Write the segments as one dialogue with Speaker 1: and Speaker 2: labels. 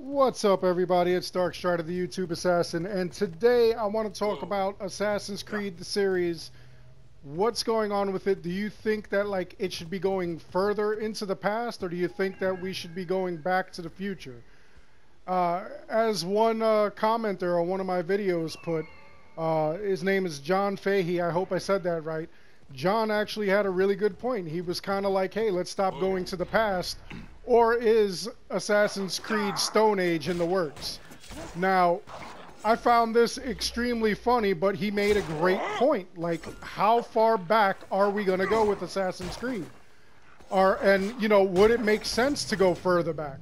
Speaker 1: What's up, everybody? It's Darkstrider, the YouTube Assassin, and today I want to talk about Assassin's Creed, the series. What's going on with it? Do you think that it should be going further into the past, or do you think that we should be going back to the future? As one commenter on one of my videos put, his name is John Fahey. I hope I said that right. John actually had a really good point. He was kind of like, hey, let's stop going to the past. Or is Assassin's Creed Stone Age in the works? Now, I found this extremely funny, but he made a great point. Like, how far back are we going to go with Assassin's Creed? Would it make sense to go further back?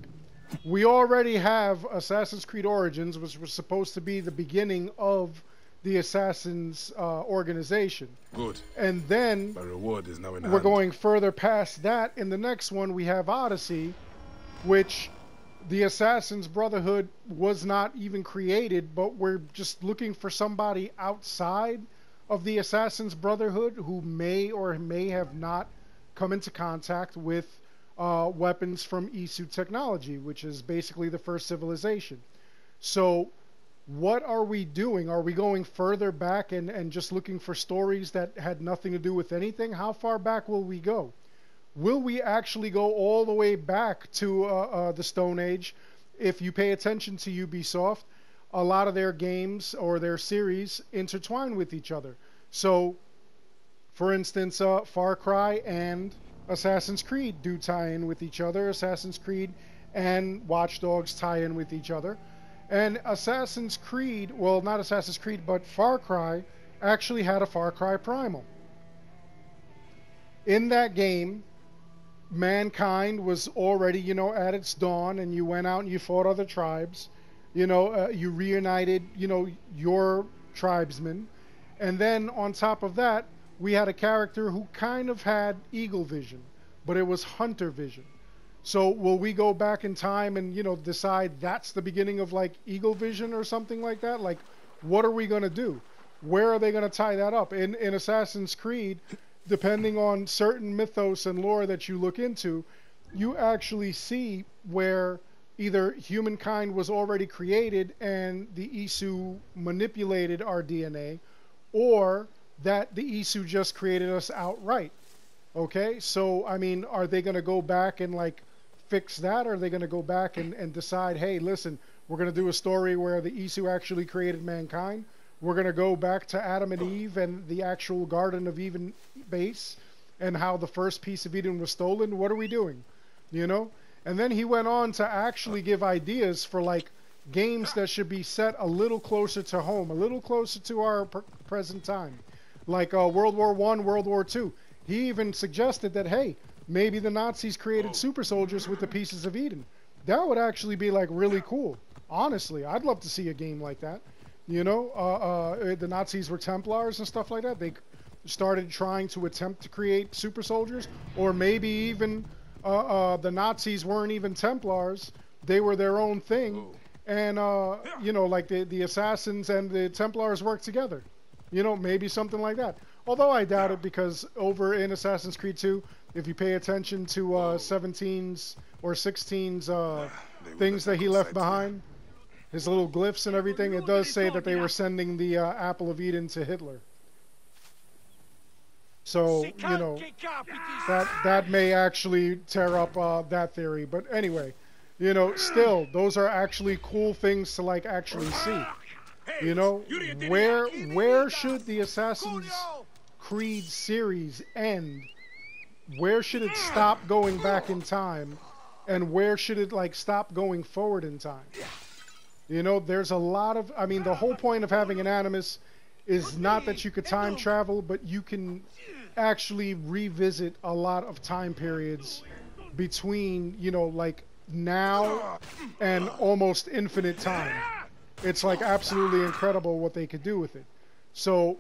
Speaker 1: We already have Assassin's Creed Origins, which was supposed to be the beginning of the Assassin's organization.
Speaker 2: Good.
Speaker 1: And then
Speaker 2: my reward is now in
Speaker 1: we're going further past that. In the next one, we have Odyssey, which the Assassin's Brotherhood was not even created, but we're just looking for somebody outside of the Assassin's Brotherhood who may or may have not come into contact with weapons from Isu technology, which is basically the first civilization. So what are we doing? Are we going further back and just looking for stories that had nothing to do with anything? How far back will we go? Will we actually go all the way back to the Stone Age? If you pay attention to Ubisoft, a lot of their games or their series intertwine with each other. So, for instance, Far Cry and Assassin's Creed do tie in with each other. Assassin's Creed and Watch Dogs tie in with each other. And Assassin's Creed, well, not Assassin's Creed, but Far Cry actually had a Far Cry Primal. In that game, mankind was already, at its dawn, and you went out and you fought other tribes. You reunited, your tribesmen. And then on top of that, we had a character who kind of had eagle vision, but it was hunter vision. So will we go back in time and, decide that's the beginning of eagle vision or something like that? Like, what are we going to do? Where are they going to tie that up? In Assassin's Creed, depending on certain mythos and lore that you look into, you actually see where either humankind was already created and the Isu manipulated our DNA, or that the Isu just created us outright. Okay, so, I mean, are they going to go back and, fix that? Or are they going to go back and decide, hey, listen, we're going to do a story where the Isu actually created mankind. We're going to go back to Adam and Eve and the actual Garden of Eden base and how the first piece of Eden was stolen. What are we doing? And then he went on to actually give ideas for, games that should be set a little closer to home, a little closer to our present time. Like World War I, World War II. He even suggested that, hey, maybe the Nazis created super soldiers with the pieces of Eden. That would actually be really cool. Honestly, I'd love to see a game like that. The Nazis were Templars and stuff like that. They started trying to attempt to create super soldiers, or maybe even the Nazis weren't even Templars. They were their own thing. And, the Assassins and the Templars worked together. Maybe something like that. Although I doubt it, because over in Assassin's Creed 2, if you pay attention to 17's or 16's things that he left behind, his little glyphs and everything, it does say that they were sending the Apple of Eden to Hitler. So, that may actually tear up that theory. But anyway, still, those are actually cool things to actually see. Where should the Assassin's Creed series end? Where should it stop going back in time? And where should it stop going forward in time? There's a lot of, the whole point of having an animus is not that you could time travel, but you can actually revisit a lot of time periods between, now and almost infinite time. It's absolutely incredible what they could do with it. So,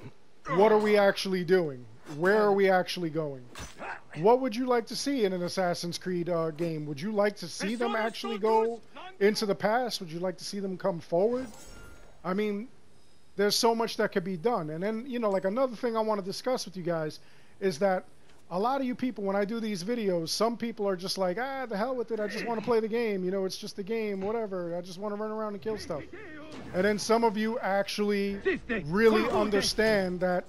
Speaker 1: what are we actually doing? Where are we actually going? What would you like to see in an Assassin's Creed game? Would you like to see them actually go into the past? Would you like to see them come forward? I mean, there's so much that could be done. And then, another thing I want to discuss with you guys is that a lot of you people, when I do these videos, some people are just like, ah, the hell with it. I just want to play the game. You know, it's just a game, whatever. I just want to run around and kill stuff. And then some of you actually really understand that,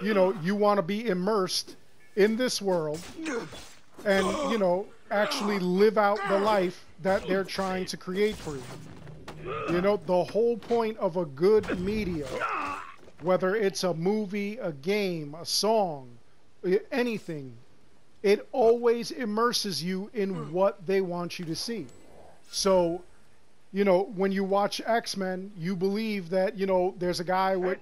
Speaker 1: you know, you want to be immersed in this world and, you know, actually live out the life that they're trying to create for you. You know, the whole point of a good media, whether it's a movie, a game, a song, anything, it always immerses you in what they want you to see. So, you know, when you watch X-Men, you believe that, you know, there's a guy with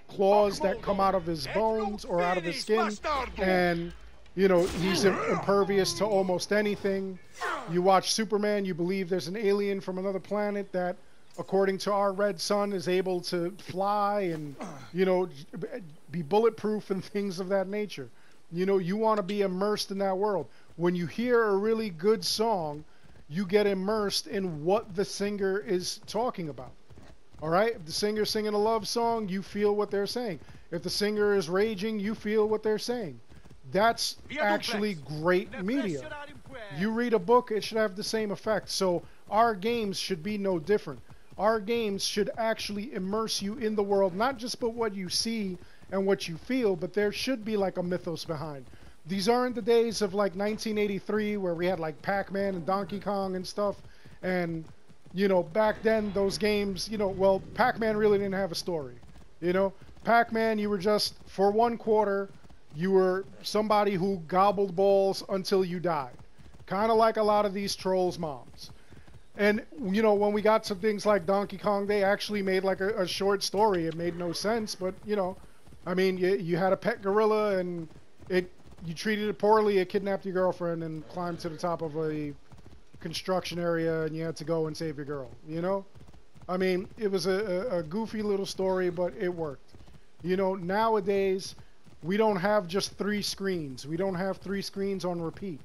Speaker 1: claws that come out of his bones or out of his skin, and, you know, he's impervious to almost anything. You watch Superman, you believe there's an alien from another planet that, according to our red sun, is able to fly and, you know, be bulletproof and things of that nature. You know, you want to be immersed in that world. When you hear a really good song, you get immersed in what the singer is talking about. All right? If the singer's singing a love song, you feel what they're saying. If the singer is raging, you feel what they're saying. That's actually great media. You read a book, it should have the same effect. So our games should be no different. Our games should actually immerse you in the world, not just but what you see and what you feel, but there should be like a mythos behind. These aren't the days of like 1983 where we had like Pac-Man and Donkey Kong and stuff. And, you know, back then those games, you know, well, Pac-Man really didn't have a story. You know, Pac-Man, you were just, for 1 quarter, you were somebody who gobbled balls until you died. Kind of like a lot of these trolls' moms. And, you know, when we got to things like Donkey Kong, they actually made like a short story. It made no sense, but, you know, I mean, you had a pet gorilla and you treated it poorly, it kidnapped your girlfriend and climbed to the top of a construction area and you had to go and save your girl, you know? I mean, it was a goofy little story, but it worked. You know, nowadays, we don't have just 3 screens. We don't have 3 screens on repeat,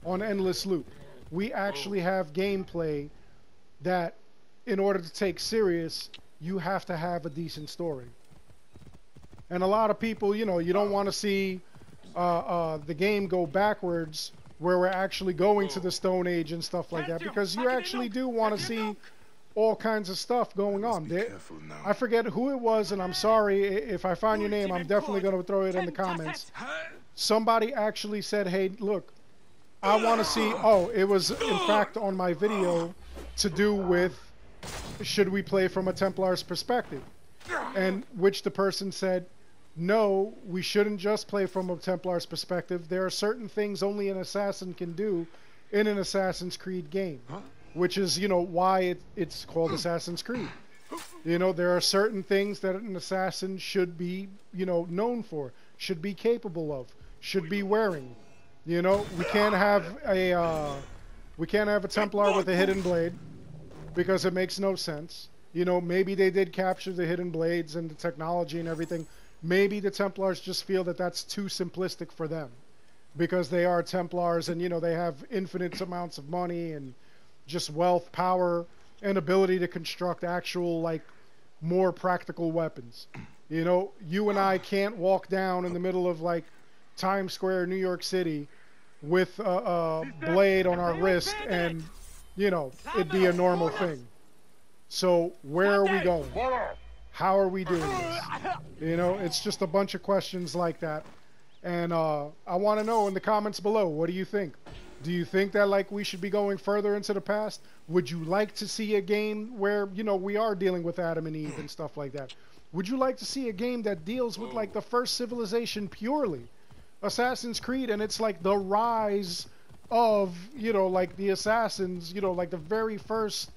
Speaker 1: on endless loop. We actually have gameplay that, in order to take serious, you have to have a decent story. And a lot of people, you know, you don't want to see the game go backwards where we're actually going to the Stone Age and stuff like that, because you actually do want to see all kinds of stuff going on. I forget who it was, and I'm sorry if I find your name, I'm definitely going to throw it in the comments. Somebody actually said, hey, look, I want to see, oh, it was in fact on my video to do with, should we play from a Templar's perspective? And which the person said, no, we shouldn't just play from a Templar's perspective. There are certain things only an assassin can do in an Assassin's Creed game, which is, you know, why it's called Assassin's Creed. You know, there are certain things that an assassin should be, you know, known for, should be capable of, should be wearing. You know, we can't have a Templar with a hidden blade because it makes no sense. You know, maybe they did capture the hidden blades and the technology and everything. Maybe the Templars just feel that that's too simplistic for them because they are Templars and, you know, they have infinite amounts of money and just wealth, power, and ability to construct actual, like, more practical weapons. You know, you and I can't walk down in the middle of, like, Times Square, New York City with a blade on our wrist and, you know, it'd be a normal thing. So where are we going? How are we doing this? You know, it's just a bunch of questions like that. And I want to know in the comments below, what do you think? Do you think that, like, we should be going further into the past? Would you like to see a game where, you know, we are dealing with Adam and Eve and stuff like that? Would you like to see a game that deals with, like, the first civilization purely? Assassin's Creed, and it's like the rise of, you know, like the assassins, you know, like the very first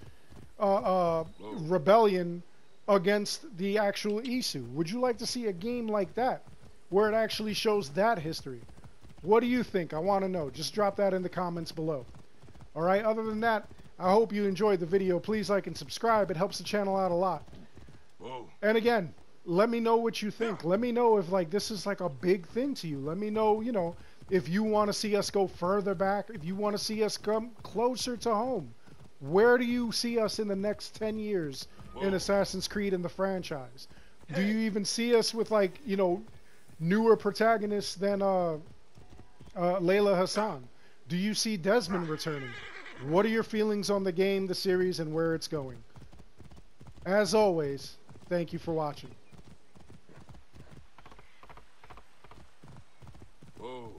Speaker 1: rebellion against the actual Isu. Would you like to see a game like that where it actually shows that history? What do you think? I want to know. Just drop that in the comments below. All right, other than that, I hope you enjoyed the video. Please like and subscribe. It helps the channel out a lot. And again, let me know what you think. Let me know if, like, this is like a big thing to you. Let me know, you know, if you want to see us go further back, if you want to see us come closer to home. Where do you see us in the next 10 years in Assassin's Creed and the franchise? Do you even see us with, like, you know, newer protagonists than Layla Hassan, do you see Desmond returning? What are your feelings on the game, the series, and where it's going? As always, thank you for watching.
Speaker 2: Whoa.